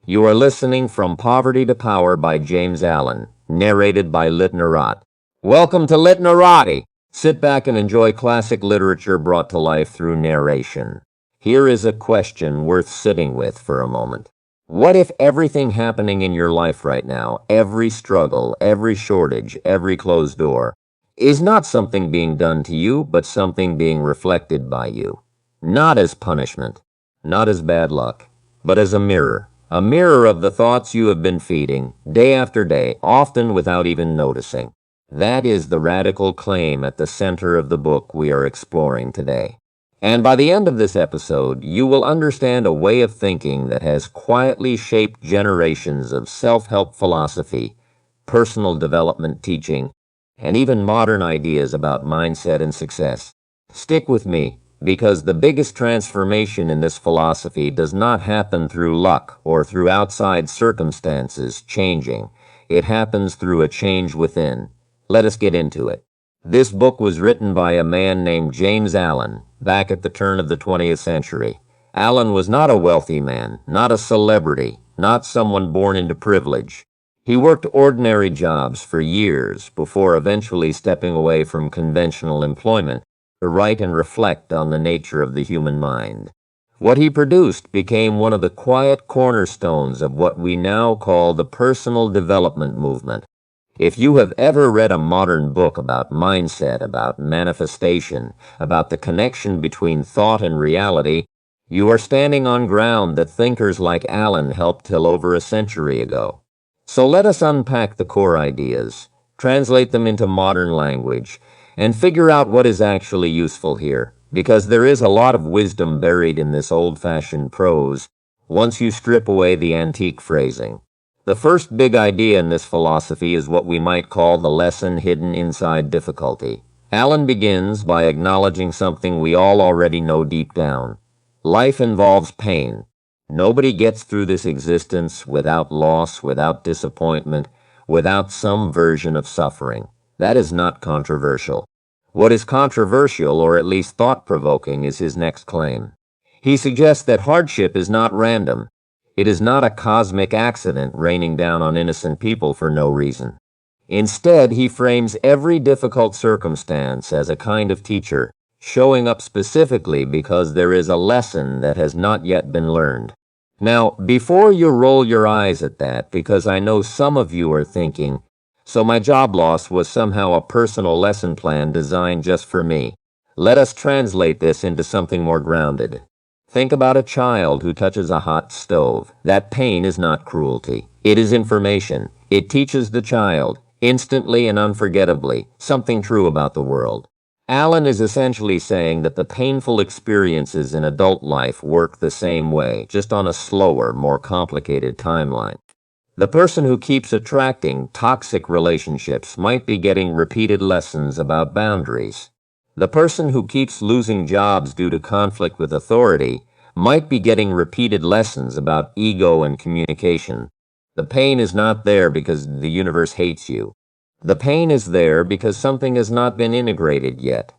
You are listening From Poverty to Power by James Allen, narrated by Litnarrate. Welcome to Litnarrate! Sit back and enjoy classic literature brought to life through narration. Here is a question worth sitting with for a moment. What if everything happening in your life right now, every struggle, every shortage, every closed door, is not something being done to you, but something being reflected by you? Not as punishment, not as bad luck, but as a mirror of the thoughts you have been feeding, day after day, often without even noticing. That is the radical claim at the center of the book we are exploring today. And by the end of this episode, you will understand a way of thinking that has quietly shaped generations of self-help philosophy, personal development teaching, and even modern ideas about mindset and success. Stick with me, because the biggest transformation in this philosophy does not happen through luck or through outside circumstances changing. It happens through a change within. Let us get into it. This book was written by a man named James Allen, back at the turn of the 20th century. Allen was not a wealthy man, not a celebrity, not someone born into privilege. He worked ordinary jobs for years before eventually stepping away from conventional employment to write and reflect on the nature of the human mind. What he produced became one of the quiet cornerstones of what we now call the personal development movement. If you have ever read a modern book about mindset, about manifestation, about the connection between thought and reality, you are standing on ground that thinkers like Allen helped till over a century ago. So let us unpack the core ideas, translate them into modern language, and figure out what is actually useful here, because there is a lot of wisdom buried in this old-fashioned prose once you strip away the antique phrasing. The first big idea in this philosophy is what we might call the lesson hidden inside difficulty. Allen begins by acknowledging something we all already know deep down. Life involves pain. Nobody gets through this existence without loss, without disappointment, without some version of suffering. That is not controversial. What is controversial, or at least thought-provoking, is his next claim. He suggests that hardship is not random. It is not a cosmic accident raining down on innocent people for no reason. Instead, he frames every difficult circumstance as a kind of teacher, showing up specifically because there is a lesson that has not yet been learned. Now, before you roll your eyes at that, because I know some of you are thinking, so my job loss was somehow a personal lesson plan designed just for me. Let us translate this into something more grounded. Think about a child who touches a hot stove. That pain is not cruelty. It is information. It teaches the child, instantly and unforgettably, something true about the world. Allen is essentially saying that the painful experiences in adult life work the same way, just on a slower, more complicated timeline. The person who keeps attracting toxic relationships might be getting repeated lessons about boundaries. The person who keeps losing jobs due to conflict with authority might be getting repeated lessons about ego and communication. The pain is not there because the universe hates you. The pain is there because something has not been integrated yet.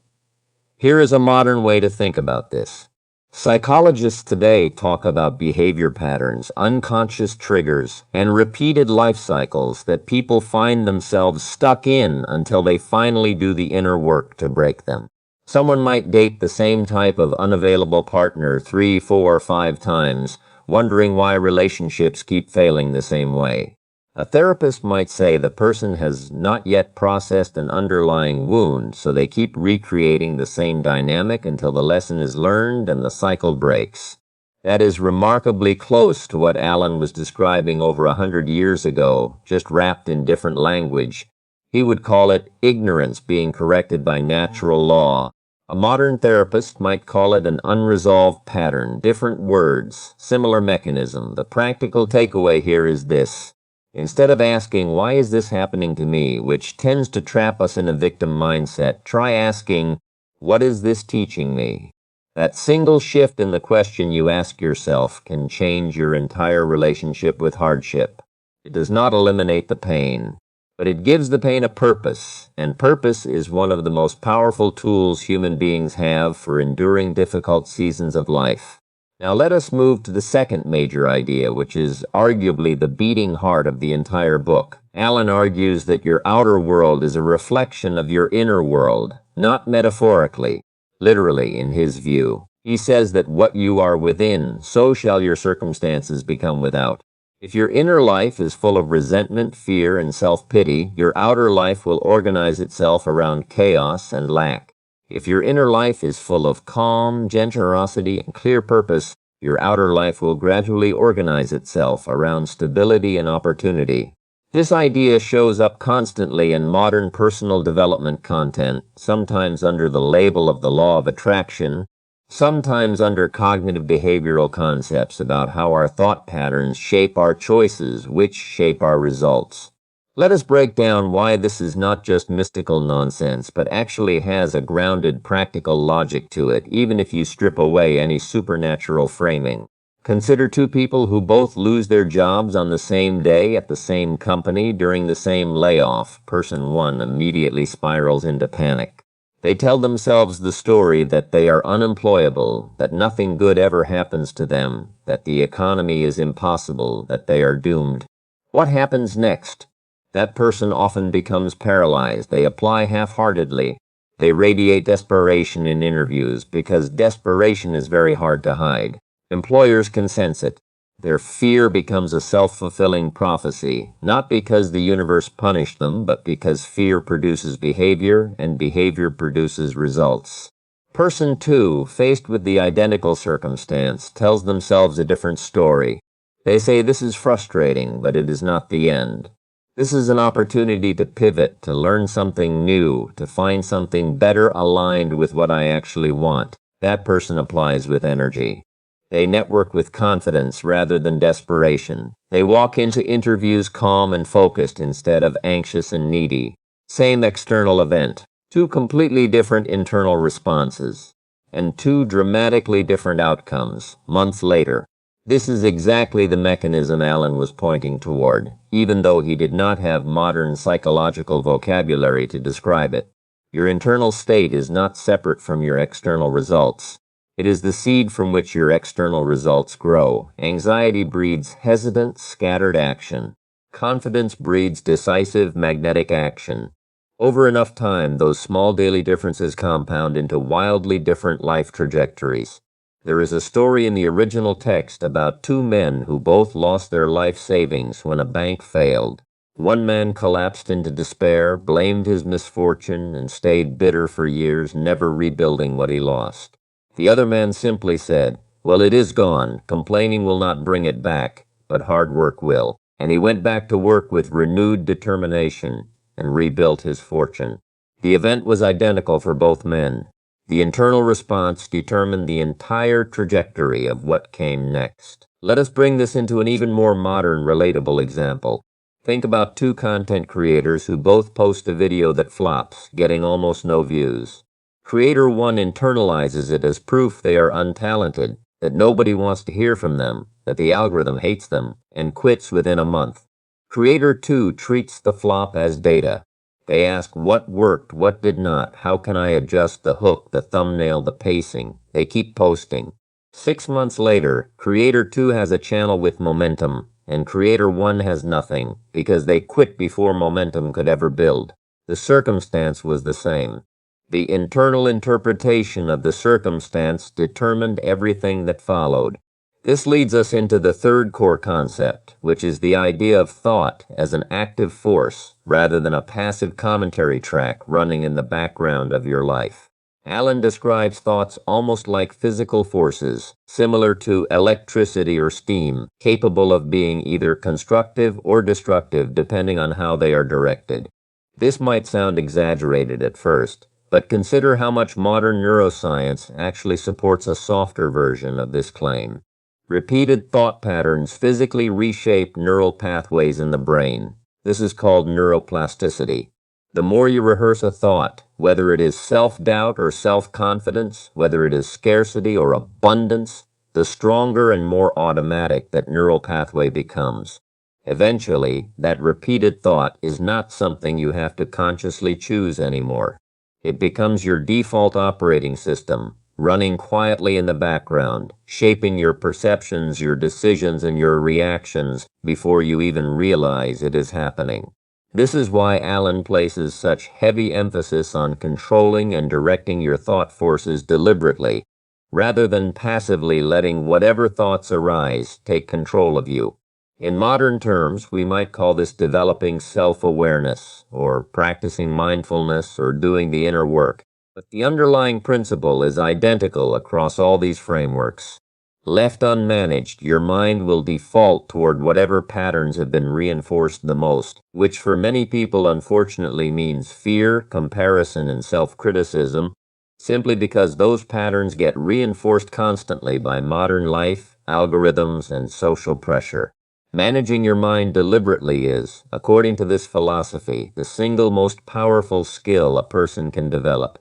Here is a modern way to think about this. Psychologists today talk about behavior patterns, unconscious triggers, and repeated life cycles that people find themselves stuck in until they finally do the inner work to break them. Someone might date the same type of unavailable partner 3, 4, 5 times, wondering why relationships keep failing the same way. A therapist might say the person has not yet processed an underlying wound, so they keep recreating the same dynamic until the lesson is learned and the cycle breaks. That is remarkably close to what Allen was describing over 100 years ago, just wrapped in different language. He would call it ignorance being corrected by natural law. A modern therapist might call it an unresolved pattern, different words, similar mechanism. The practical takeaway here is this. Instead of asking, why is this happening to me, which tends to trap us in a victim mindset, try asking, what is this teaching me? That single shift in the question you ask yourself can change your entire relationship with hardship. It does not eliminate the pain, but it gives the pain a purpose, and purpose is one of the most powerful tools human beings have for enduring difficult seasons of life. Now let us move to the second major idea, which is arguably the beating heart of the entire book. Allen argues that your outer world is a reflection of your inner world, not metaphorically, literally in his view. He says that what you are within, so shall your circumstances become without. If your inner life is full of resentment, fear, and self-pity, your outer life will organize itself around chaos and lack. If your inner life is full of calm, generosity, and clear purpose, your outer life will gradually organize itself around stability and opportunity. This idea shows up constantly in modern personal development content, sometimes under the label of the law of attraction, sometimes under cognitive behavioral concepts about how our thought patterns shape our choices, which shape our results. Let us break down why this is not just mystical nonsense, but actually has a grounded practical logic to it, even if you strip away any supernatural framing. Consider two people who both lose their jobs on the same day at the same company during the same layoff. Person one immediately spirals into panic. They tell themselves the story that they are unemployable, that nothing good ever happens to them, that the economy is impossible, that they are doomed. What happens next? That person often becomes paralyzed. They apply half-heartedly. They radiate desperation in interviews because desperation is very hard to hide. Employers can sense it. Their fear becomes a self-fulfilling prophecy, not because the universe punished them, but because fear produces behavior, and behavior produces results. Person two, faced with the identical circumstance, tells themselves a different story. They say this is frustrating, but it is not the end. This is an opportunity to pivot, to learn something new, to find something better aligned with what I actually want. That person applies with energy. They network with confidence rather than desperation. They walk into interviews calm and focused instead of anxious and needy. Same external event. Two completely different internal responses. And two dramatically different outcomes, months later. This is exactly the mechanism Allen was pointing toward, even though he did not have modern psychological vocabulary to describe it. Your internal state is not separate from your external results. It is the seed from which your external results grow. Anxiety breeds hesitant, scattered action. Confidence breeds decisive, magnetic action. Over enough time, those small daily differences compound into wildly different life trajectories. There is a story in the original text about two men who both lost their life savings when a bank failed. One man collapsed into despair, blamed his misfortune, and stayed bitter for years, never rebuilding what he lost. The other man simply said, "Well, it is gone. Complaining will not bring it back, but hard work will." And he went back to work with renewed determination and rebuilt his fortune. The event was identical for both men. The internal response determined the entire trajectory of what came next. Let us bring this into an even more modern, relatable example. Think about two content creators who both post a video that flops, getting almost no views. Creator one internalizes it as proof they are untalented, that nobody wants to hear from them, that the algorithm hates them, and quits within a month. Creator two treats the flop as data. They ask what worked, what did not, how can I adjust the hook, the thumbnail, the pacing. They keep posting. 6 months later, Creator 2 has a channel with momentum, and Creator 1 has nothing, because they quit before momentum could ever build. The circumstance was the same. The internal interpretation of the circumstance determined everything that followed. This leads us into the third core concept, which is the idea of thought as an active force rather than a passive commentary track running in the background of your life. Allen describes thoughts almost like physical forces, similar to electricity or steam, capable of being either constructive or destructive depending on how they are directed. This might sound exaggerated at first, but consider how much modern neuroscience actually supports a softer version of this claim. Repeated thought patterns physically reshape neural pathways in the brain. This is called neuroplasticity. The more you rehearse a thought, whether it is self-doubt or self-confidence, whether it is scarcity or abundance, the stronger and more automatic that neural pathway becomes. Eventually, that repeated thought is not something you have to consciously choose anymore. It becomes your default operating system, running quietly in the background, shaping your perceptions, your decisions, and your reactions before you even realize it is happening. This is why Allen places such heavy emphasis on controlling and directing your thought forces deliberately, rather than passively letting whatever thoughts arise take control of you. In modern terms, we might call this developing self-awareness, or practicing mindfulness, or doing the inner work. But the underlying principle is identical across all these frameworks. Left unmanaged, your mind will default toward whatever patterns have been reinforced the most, which for many people unfortunately means fear, comparison, and self-criticism, simply because those patterns get reinforced constantly by modern life, algorithms, and social pressure. Managing your mind deliberately is, according to this philosophy, the single most powerful skill a person can develop.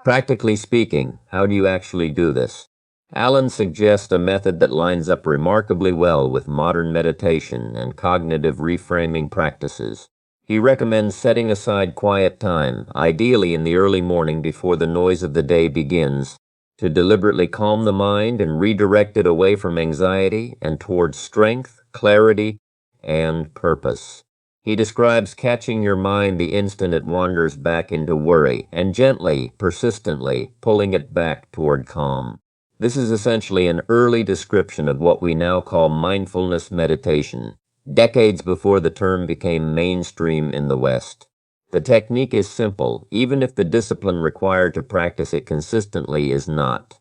Practically speaking, how do you actually do this? Allen suggests a method that lines up remarkably well with modern meditation and cognitive reframing practices. He recommends setting aside quiet time, ideally in the early morning before the noise of the day begins, to deliberately calm the mind and redirect it away from anxiety and towards strength, clarity, and purpose. He describes catching your mind the instant it wanders back into worry and gently, persistently pulling it back toward calm. This is essentially an early description of what we now call mindfulness meditation, decades before the term became mainstream in the West. The technique is simple, even if the discipline required to practice it consistently is not.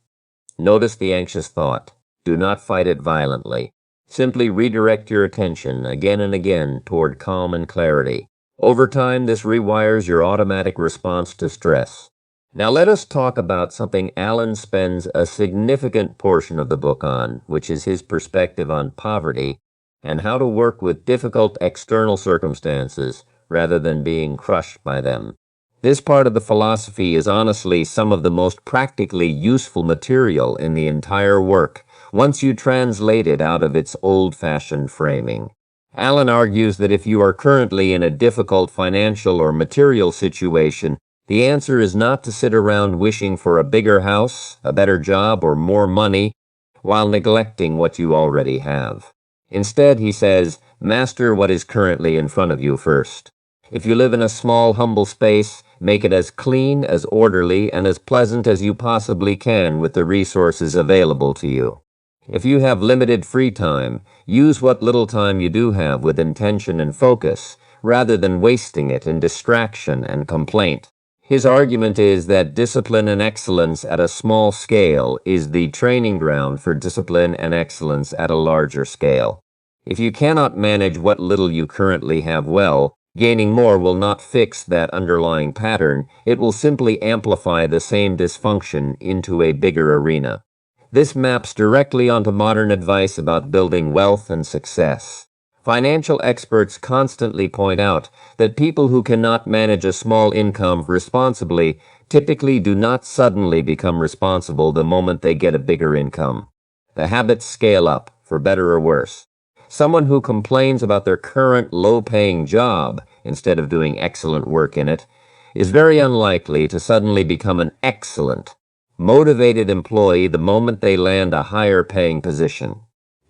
Notice the anxious thought. Do not fight it violently. Simply redirect your attention again and again toward calm and clarity. Over time, this rewires your automatic response to stress. Now let us talk about something Allen spends a significant portion of the book on, which is his perspective on poverty and how to work with difficult external circumstances rather than being crushed by them. This part of the philosophy is honestly some of the most practically useful material in the entire work, once you translate it out of its old-fashioned framing. Allen argues that if you are currently in a difficult financial or material situation, the answer is not to sit around wishing for a bigger house, a better job, or more money, while neglecting what you already have. Instead, he says, master what is currently in front of you first. If you live in a small, humble space, make it as clean, as orderly, and as pleasant as you possibly can with the resources available to you. If you have limited free time, use what little time you do have with intention and focus, rather than wasting it in distraction and complaint. His argument is that discipline and excellence at a small scale is the training ground for discipline and excellence at a larger scale. If you cannot manage what little you currently have well, gaining more will not fix that underlying pattern. It will simply amplify the same dysfunction into a bigger arena. This maps directly onto modern advice about building wealth and success. Financial experts constantly point out that people who cannot manage a small income responsibly typically do not suddenly become responsible the moment they get a bigger income. The habits scale up, for better or worse. Someone who complains about their current low-paying job instead of doing excellent work in it is very unlikely to suddenly become an excellent, motivated employee the moment they land a higher-paying position.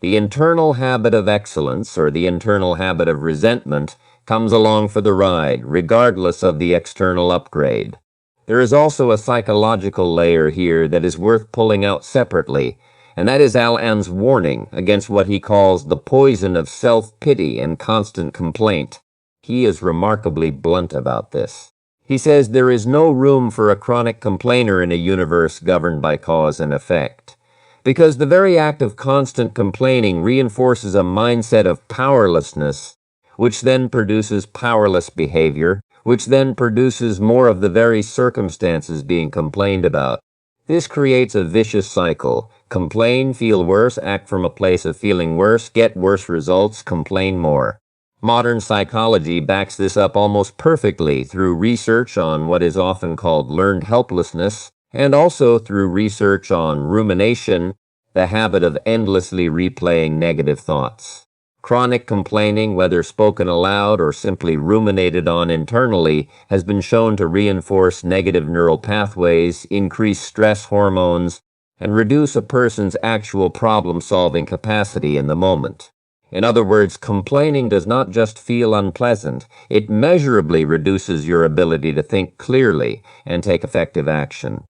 The internal habit of excellence, or the internal habit of resentment, comes along for the ride, regardless of the external upgrade. There is also a psychological layer here that is worth pulling out separately, and that is Allen's warning against what he calls the poison of self-pity and constant complaint. He is remarkably blunt about this. He says there is no room for a chronic complainer in a universe governed by cause and effect, because the very act of constant complaining reinforces a mindset of powerlessness, which then produces powerless behavior, which then produces more of the very circumstances being complained about. This creates a vicious cycle. Complain, feel worse, act from a place of feeling worse, get worse results, complain more. Modern psychology backs this up almost perfectly through research on what is often called learned helplessness, and also through research on rumination, the habit of endlessly replaying negative thoughts. Chronic complaining, whether spoken aloud or simply ruminated on internally, has been shown to reinforce negative neural pathways, increase stress hormones, and reduce a person's actual problem-solving capacity in the moment. In other words, complaining does not just feel unpleasant, it measurably reduces your ability to think clearly and take effective action.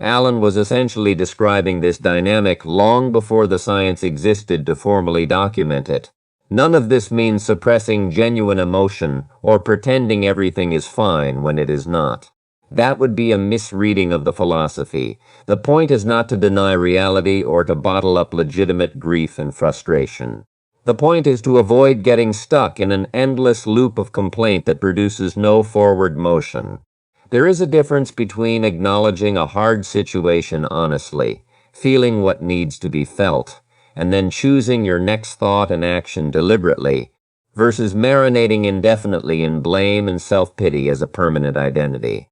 Allen was essentially describing this dynamic long before the science existed to formally document it. None of this means suppressing genuine emotion or pretending everything is fine when it is not. That would be a misreading of the philosophy. The point is not to deny reality or to bottle up legitimate grief and frustration. The point is to avoid getting stuck in an endless loop of complaint that produces no forward motion. There is a difference between acknowledging a hard situation honestly, feeling what needs to be felt, and then choosing your next thought and action deliberately, versus marinating indefinitely in blame and self-pity as a permanent identity.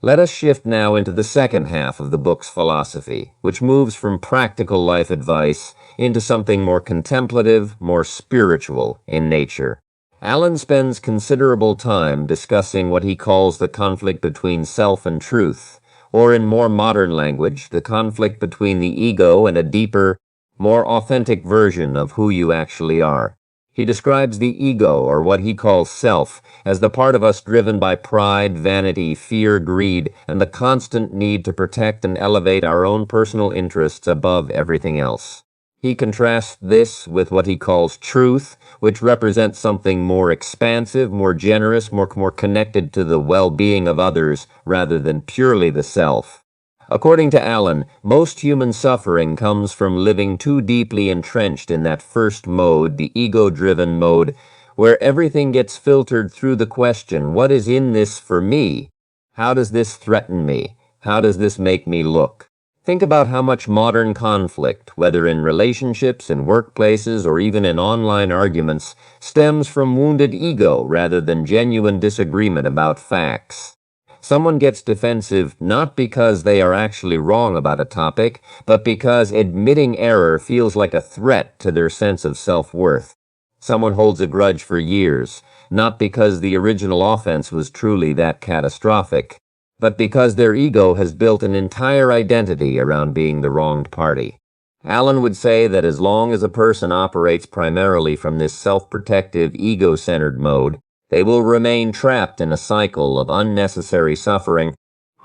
Let us shift now into the second half of the book's philosophy, which moves from practical life advice into something more contemplative, more spiritual in nature. Allen spends considerable time discussing what he calls the conflict between self and truth, or in more modern language, the conflict between the ego and a deeper, more authentic version of who you actually are. He describes the ego, or what he calls self, as the part of us driven by pride, vanity, fear, greed, and the constant need to protect and elevate our own personal interests above everything else. He contrasts this with what he calls truth, which represents something more expansive, more generous, more connected to the well-being of others rather than purely the self. According to Allen, most human suffering comes from living too deeply entrenched in that first mode, the ego-driven mode, where everything gets filtered through the question, what is in this for me? How does this threaten me? How does this make me look? Think about how much modern conflict, whether in relationships, in workplaces, or even in online arguments, stems from wounded ego rather than genuine disagreement about facts. Someone gets defensive not because they are actually wrong about a topic, but because admitting error feels like a threat to their sense of self-worth. Someone holds a grudge for years, not because the original offense was truly that catastrophic, but because their ego has built an entire identity around being the wronged party. Allen would say that as long as a person operates primarily from this self-protective, ego-centered mode, they will remain trapped in a cycle of unnecessary suffering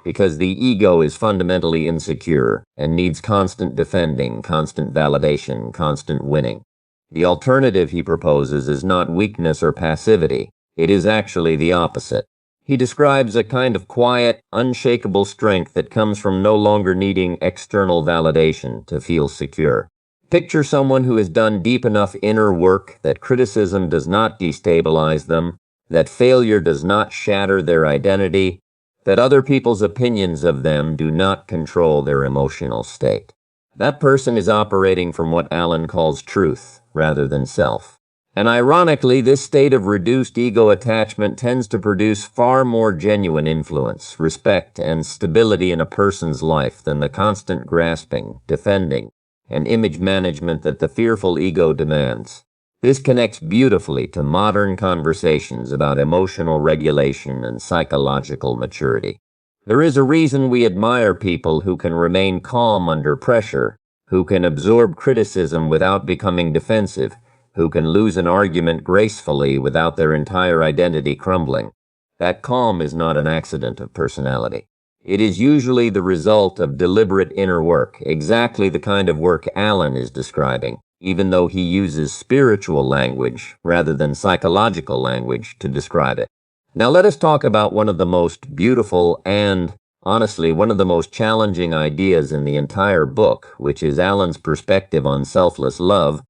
because the ego is fundamentally insecure and needs constant defending, constant validation, constant winning. The alternative he proposes is not weakness or passivity. It is actually the opposite. He describes a kind of quiet, unshakable strength that comes from no longer needing external validation to feel secure. Picture someone who has done deep enough inner work that criticism does not destabilize them, that failure does not shatter their identity, that other people's opinions of them do not control their emotional state. That person is operating from what Allen calls truth rather than self. And ironically, this state of reduced ego attachment tends to produce far more genuine influence, respect, and stability in a person's life than the constant grasping, defending, and image management that the fearful ego demands. This connects beautifully to modern conversations about emotional regulation and psychological maturity. There is a reason we admire people who can remain calm under pressure, who can absorb criticism without becoming defensive, who can lose an argument gracefully without their entire identity crumbling. That calm is not an accident of personality. It is usually the result of deliberate inner work, exactly the kind of work Allen is describing, even though he uses spiritual language rather than psychological language to describe it. Now let us talk about one of the most beautiful and, honestly, one of the most challenging ideas in the entire book, which is Allen's perspective on selfless love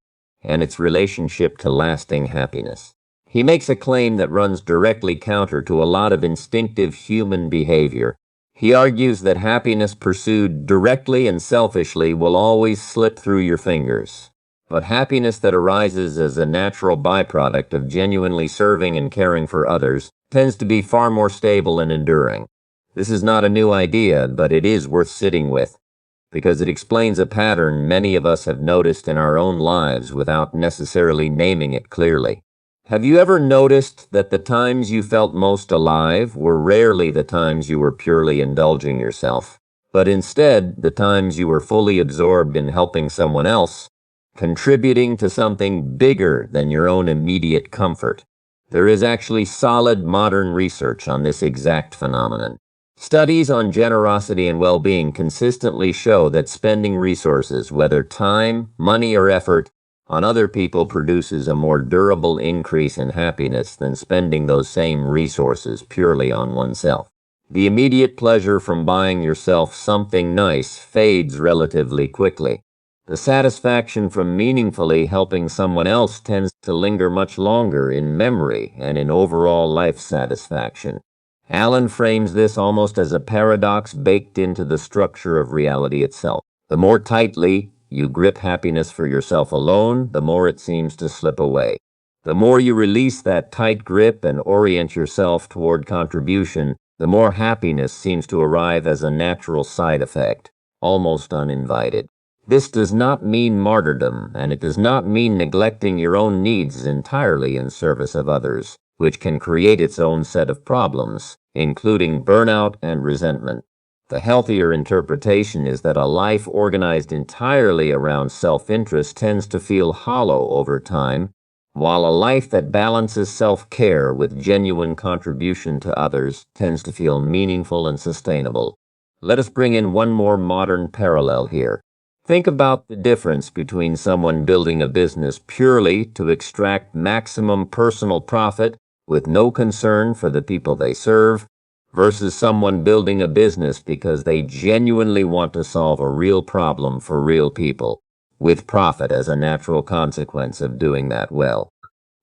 and its relationship to lasting happiness. He makes a claim that runs directly counter to a lot of instinctive human behavior. He argues that happiness pursued directly and selfishly will always slip through your fingers. But happiness that arises as a natural byproduct of genuinely serving and caring for others tends to be far more stable and enduring. This is not a new idea, but it is worth sitting with. because it explains a pattern many of us have noticed in our own lives without necessarily naming it clearly. Have you ever noticed that the times you felt most alive were rarely the times you were purely indulging yourself, but instead the times you were fully absorbed in helping someone else, contributing to something bigger than your own immediate comfort? There is actually solid modern research on this exact phenomenon. Studies on generosity and well-being consistently show that spending resources, whether time, money, or effort, on other people produces a more durable increase in happiness than spending those same resources purely on oneself. The immediate pleasure from buying yourself something nice fades relatively quickly. The satisfaction from meaningfully helping someone else tends to linger much longer in memory and in overall life satisfaction. Allen frames this almost as a paradox baked into the structure of reality itself. The more tightly you grip happiness for yourself alone, the more it seems to slip away. The more you release that tight grip and orient yourself toward contribution, the more happiness seems to arrive as a natural side effect, almost uninvited. This does not mean martyrdom, and it does not mean neglecting your own needs entirely in service of others, which can create its own set of problems, including burnout and resentment. The healthier interpretation is that a life organized entirely around self-interest tends to feel hollow over time, while a life that balances self-care with genuine contribution to others tends to feel meaningful and sustainable. Let us bring in one more modern parallel here. Think about the difference between someone building a business purely to extract maximum personal profit with no concern for the people they serve, versus someone building a business because they genuinely want to solve a real problem for real people, with profit as a natural consequence of doing that well.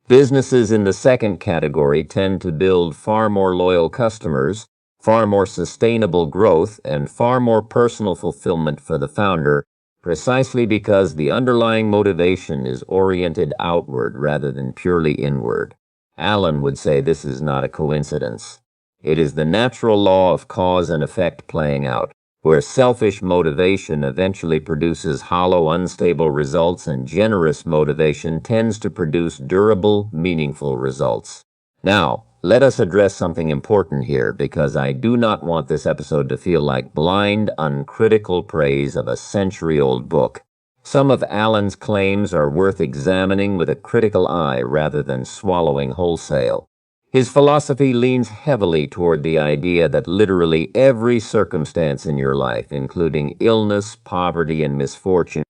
Businesses in the second category tend to build far more loyal customers, far more sustainable growth, and far more personal fulfillment for the founder, precisely because the underlying motivation is oriented outward rather than purely inward. Allen would say this is not a coincidence. It is the natural law of cause and effect playing out, where selfish motivation eventually produces hollow, unstable results, and generous motivation tends to produce durable, meaningful results. Now, let us address something important here, because I do not want this episode to feel like blind, uncritical praise of a century-old book. Some of Allen's claims are worth examining with a critical eye rather than swallowing wholesale. His philosophy leans heavily toward the idea that literally every circumstance in your life, including illness, poverty, and misfortune,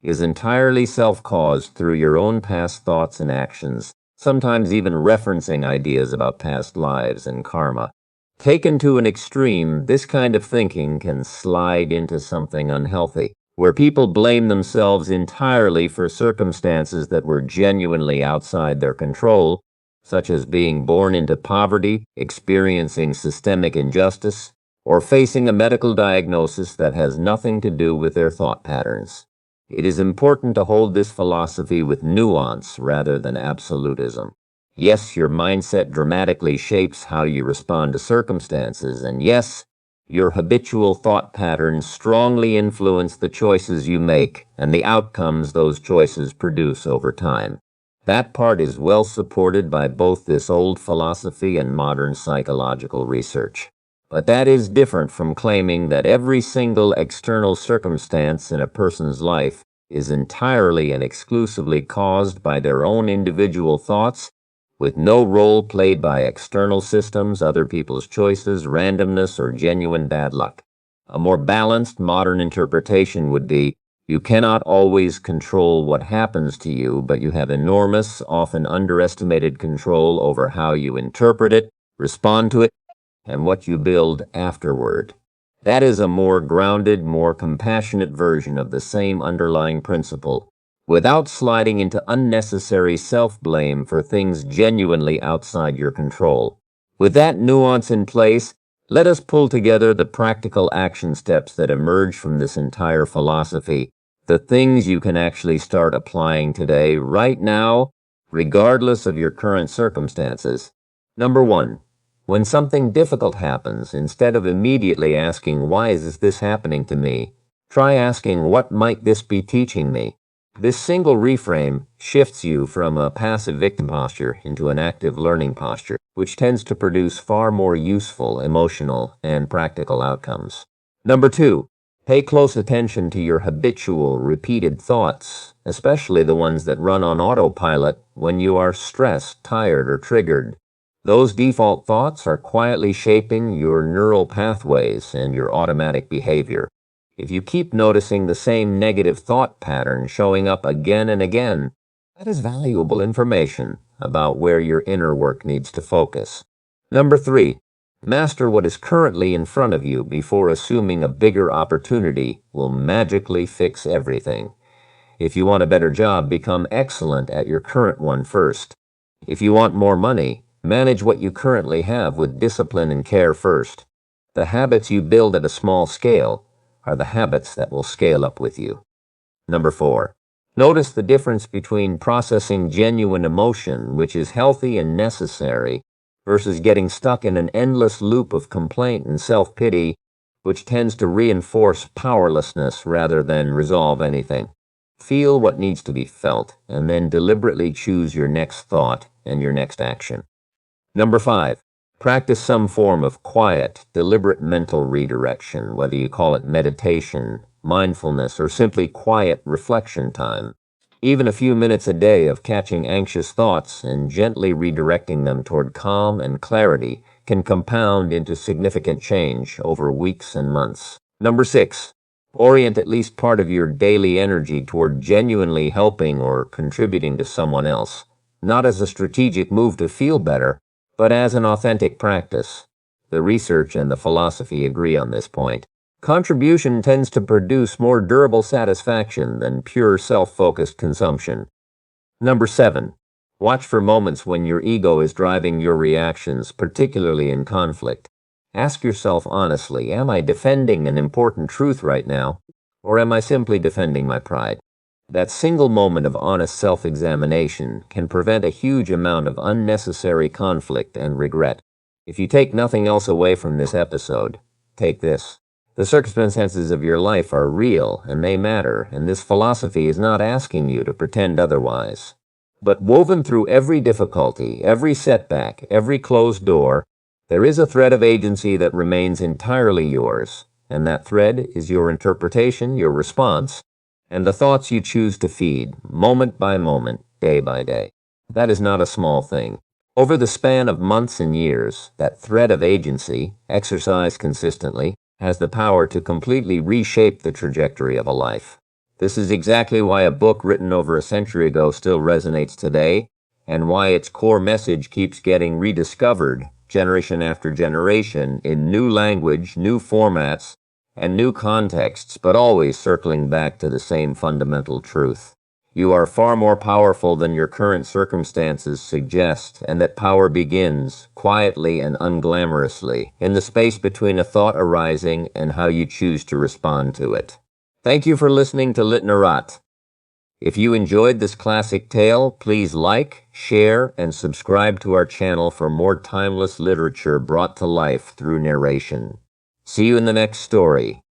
is entirely self-caused through your own past thoughts and actions, sometimes even referencing ideas about past lives and karma. Taken to an extreme, this kind of thinking can slide into something unhealthy, where people blame themselves entirely for circumstances that were genuinely outside their control, such as being born into poverty, experiencing systemic injustice, or facing a medical diagnosis that has nothing to do with their thought patterns. It is important to hold this philosophy with nuance rather than absolutism. Yes, your mindset dramatically shapes how you respond to circumstances, and yes, your habitual thought patterns strongly influence the choices you make and the outcomes those choices produce over time. That part is well supported by both this old philosophy and modern psychological research. But that is different from claiming that every single external circumstance in a person's life is entirely and exclusively caused by their own individual thoughts, with no role played by external systems, other people's choices, randomness, or genuine bad luck. A more balanced modern interpretation would be, you cannot always control what happens to you, but you have enormous, often underestimated control over how you interpret it, respond to it, and what you build afterward. That is a more grounded, more compassionate version of the same underlying principle, without sliding into unnecessary self-blame for things genuinely outside your control. With that nuance in place, let us pull together the practical action steps that emerge from this entire philosophy, the things you can actually start applying today, right now, regardless of your current circumstances. Number 1. When something difficult happens, instead of immediately asking, "Why is this happening to me?" Try asking, what might this be teaching me? This single reframe shifts you from a passive victim posture into an active learning posture, which tends to produce far more useful emotional and practical outcomes. Number 2, pay close attention to your habitual, repeated thoughts, especially the ones that run on autopilot when you are stressed, tired, or triggered. Those default thoughts are quietly shaping your neural pathways and your automatic behavior. If you keep noticing the same negative thought pattern showing up again and again, that is valuable information about where your inner work needs to focus. Number 3, master what is currently in front of you before assuming a bigger opportunity will magically fix everything. If you want a better job, become excellent at your current one first. If you want more money, manage what you currently have with discipline and care first. The habits you build at a small scale are the habits that will scale up with you. Number 4, notice the difference between processing genuine emotion, which is healthy and necessary, versus getting stuck in an endless loop of complaint and self-pity, which tends to reinforce powerlessness rather than resolve anything. Feel what needs to be felt, and then deliberately choose your next thought and your next action. Number 5, practice some form of quiet, deliberate mental redirection, whether you call it meditation, mindfulness, or simply quiet reflection time. Even a few minutes a day of catching anxious thoughts and gently redirecting them toward calm and clarity can compound into significant change over weeks and months. Number 6, orient at least part of your daily energy toward genuinely helping or contributing to someone else, not as a strategic move to feel better, but as an authentic practice. The research and the philosophy agree on this point. Contribution tends to produce more durable satisfaction than pure self-focused consumption. Number 7, watch for moments when your ego is driving your reactions, particularly in conflict. Ask yourself honestly, am I defending an important truth right now, or am I simply defending my pride? That single moment of honest self-examination can prevent a huge amount of unnecessary conflict and regret. If you take nothing else away from this episode, take this. The circumstances of your life are real and they matter, and this philosophy is not asking you to pretend otherwise. But woven through every difficulty, every setback, every closed door, there is a thread of agency that remains entirely yours, and that thread is your interpretation, your response, and the thoughts you choose to feed, moment by moment, day by day. That is not a small thing. Over the span of months and years, that thread of agency, exercised consistently, has the power to completely reshape the trajectory of a life. This is exactly why a book written over a century ago still resonates today, and why its core message keeps getting rediscovered generation after generation in new language, new formats, and new contexts, but always circling back to the same fundamental truth. You are far more powerful than your current circumstances suggest, and that power begins, quietly and unglamorously, in the space between a thought arising and how you choose to respond to it. Thank you for listening to Litnarrate. If you enjoyed this classic tale, please like, share, and subscribe to our channel for more timeless literature brought to life through narration. See you in the next story.